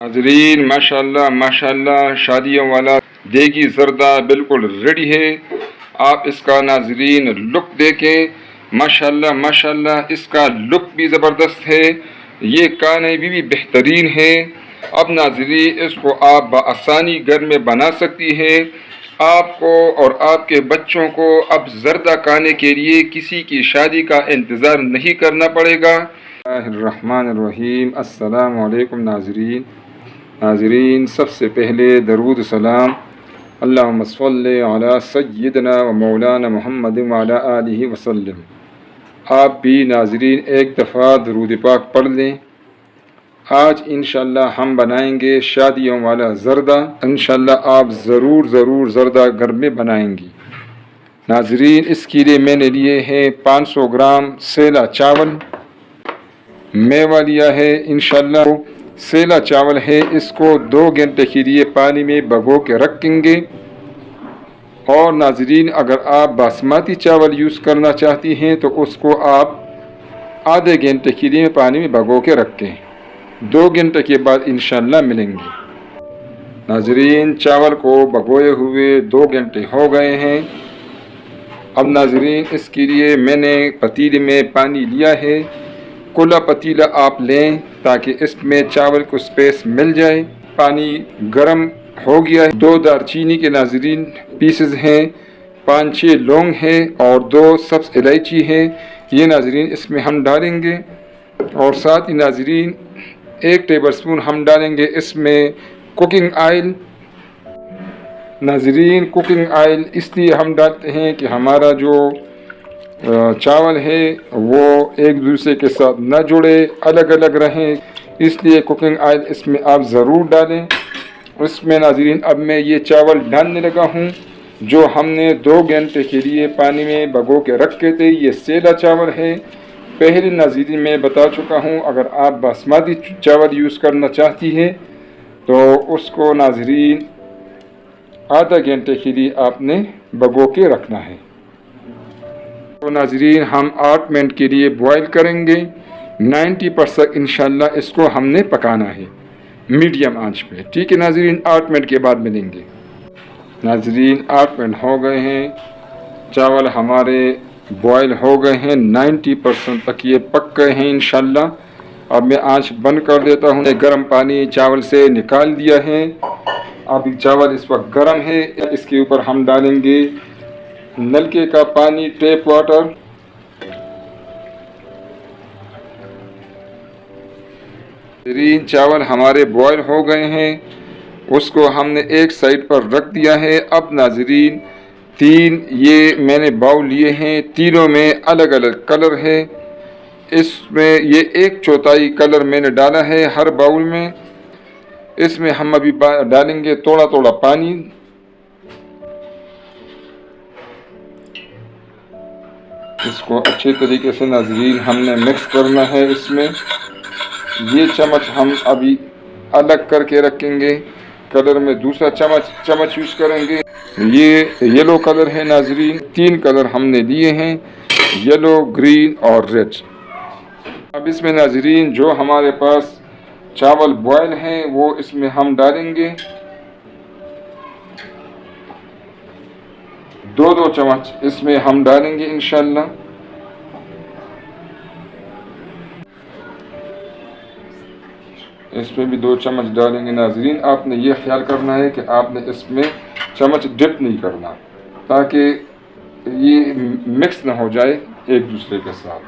ناظرین ماشاءاللہ شادیوں والا دیگی زردہ بالکل ریڈی ہے. آپ اس کا ناظرین لک دیکھیں. ماشاءاللہ اس کا لک بھی زبردست ہے. یہ کھانے بھی بہترین ہے. اب ناظرین اس کو آپ بآسانی گھر میں بنا سکتی ہے. آپ کو اور آپ کے بچوں کو اب زردہ کھانے کے لیے کسی کی شادی کا انتظار نہیں کرنا پڑے گا. بسم اللہ الرحمن الرحیم. السلام علیکم ناظرین سب سے پہلے درود سلام اللہم صلی علی سیدنا و مولانا محمد وعلی آلہ وسلم. آپ بھی ناظرین ایک دفعہ درود پاک پڑھ لیں. آج انشاءاللہ ہم بنائیں گے شادیوں والا زردہ. انشاءاللہ آپ ضرور زردہ گھر میں بنائیں گی. ناظرین اس کے لیے میں نے لیے ہیں 500 گرام سیلا چاول. میوہ لیا ہے انشاءاللہ سیلا چاول ہے. اس کو 2 گھنٹے کے لیے پانی میں بھگو کے رکھیں گے. اور ناظرین اگر آپ باسمتی چاول یوز کرنا چاہتی ہیں تو اس کو آپ آدھے گھنٹے کے لیے پانی میں بھگو کے رکھیں. 2 گھنٹے کے بعد انشاءاللہ ملیں گے. ناظرین چاول کو بھگوئے ہوئے 2 گھنٹے ہو گئے ہیں. اب ناظرین اس کے لیے میں نے پتیلے میں پانی لیا ہے. کھلا پتیلا آپ لیں تاکہ اس میں چاول کو اسپیس مل جائے. پانی گرم ہو گیا ہے. 2 دار چینی کے ناظرین پیسز ہیں. 5-6 لونگ ہے اور 2 سبز الائچی ہے. یہ ناظرین اس میں ہم ڈالیں گے. اور ساتھ ہی ناظرین 1 ٹیبل سپون ہم ڈالیں گے اس میں کوکنگ آئل. ناظرین کوکنگ آئل اس لیے ہم ڈالتے ہیں کہ ہمارا جو چاول ہے وہ ایک دوسرے کے ساتھ نہ جڑے، الگ رہیں. اس لیے کوکنگ آئل اس میں آپ ضرور ڈالیں. اس میں ناظرین اب میں یہ چاول ڈالنے لگا ہوں جو ہم نے 2 گھنٹے کے لیے پانی میں بھگو کے رکھے تھے. یہ سیلا چاول ہے. پہلے ناظرین میں بتا چکا ہوں اگر آپ باسمتی چاول یوز کرنا چاہتی ہیں تو اس کو ناظرین آدھا گھنٹے کے لیے آپ نے بھگو کے رکھنا ہے. تو ناظرین ہم 8 منٹ کے لیے بوائل کریں گے. 90% انشاءاللہ اس کو ہم نے پکانا ہے میڈیم آنچ پہ. ٹھیک ہے ناظرین 8 منٹ کے بعد ملیں گے. ناظرین 8 منٹ ہو گئے ہیں. چاول ہمارے بوائل ہو گئے ہیں. 90% تک یہ پک گئے ہیں انشاءاللہ. اب میں آنچ بند کر دیتا ہوں. گرم پانی چاول سے نکال دیا ہے. اب چاول اس وقت گرم ہے. اس کے اوپر ہم ڈالیں گے نلکے کا پانی، ٹیپ واٹر. ناظرین چاول ہمارے بوائل ہو گئے ہیں. اس کو ہم نے ایک سائڈ پر رکھ دیا ہے. اب ناظرین 3 یہ میں نے باؤل لیے ہیں. تینوں میں الگ کلر ہے. اس میں یہ 1/4 کلر میں نے ڈالا ہے ہر باؤل میں. اس میں ہم ابھی ڈالیں گے تھوڑا پانی. اس کو اچھے طریقے سے ناظرین ہم نے مکس کرنا ہے. اس میں یہ چمچ ہم ابھی الگ کر کے رکھیں گے. کلر میں دوسرا چمچ یوز کریں گے. یہ یلو کلر ہے ناظرین. 3 کلر ہم نے لیے ہیں، یلو، گرین اور ریڈ. اب اس میں ناظرین جو ہمارے پاس چاول بوائل ہیں وہ اس میں ہم ڈالیں گے. 2 چمچ اس میں ہم ڈالیں گے انشاءاللہ. اس میں بھی 2 چمچ ڈالیں گے. ناظرین آپ نے یہ خیال کرنا ہے کہ آپ نے اس میں چمچ ڈپ نہیں کرنا تاکہ یہ مکس نہ ہو جائے ایک دوسرے کے ساتھ.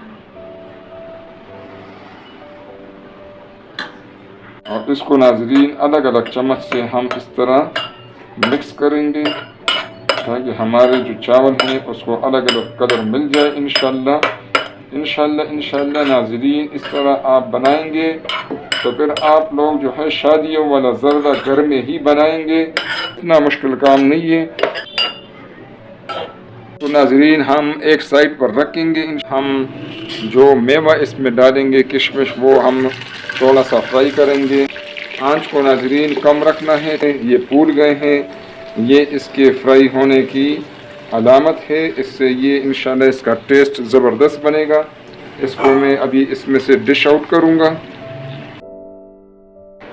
اور اس کو ناظرین الگ چمچ سے ہم اس طرح مکس کریں گے تاکہ ہمارے جو چاول ہیں اس کو الگ کلر مل جائے انشاءاللہ. ناظرین اس طرح آپ بنائیں گے تو پھر آپ لوگ جو ہے شادیوں والا زردہ گھر میں ہی بنائیں گے. اتنا مشکل کام نہیں ہے. تو ناظرین ہم ایک سائڈ پر رکھیں گے. ہم جو میوہ اس میں ڈالیں گے کشمش وہ ہم تھوڑا سا فرائی کریں گے. آنچ کو ناظرین کم رکھنا ہے. یہ پھول گئے ہیں. یہ اس کے فرائی ہونے کی علامت ہے. اس سے یہ انشاءاللہ اس کا ٹیسٹ زبردست بنے گا. اس کو میں ابھی اس میں سے ڈش آؤٹ کروں گا.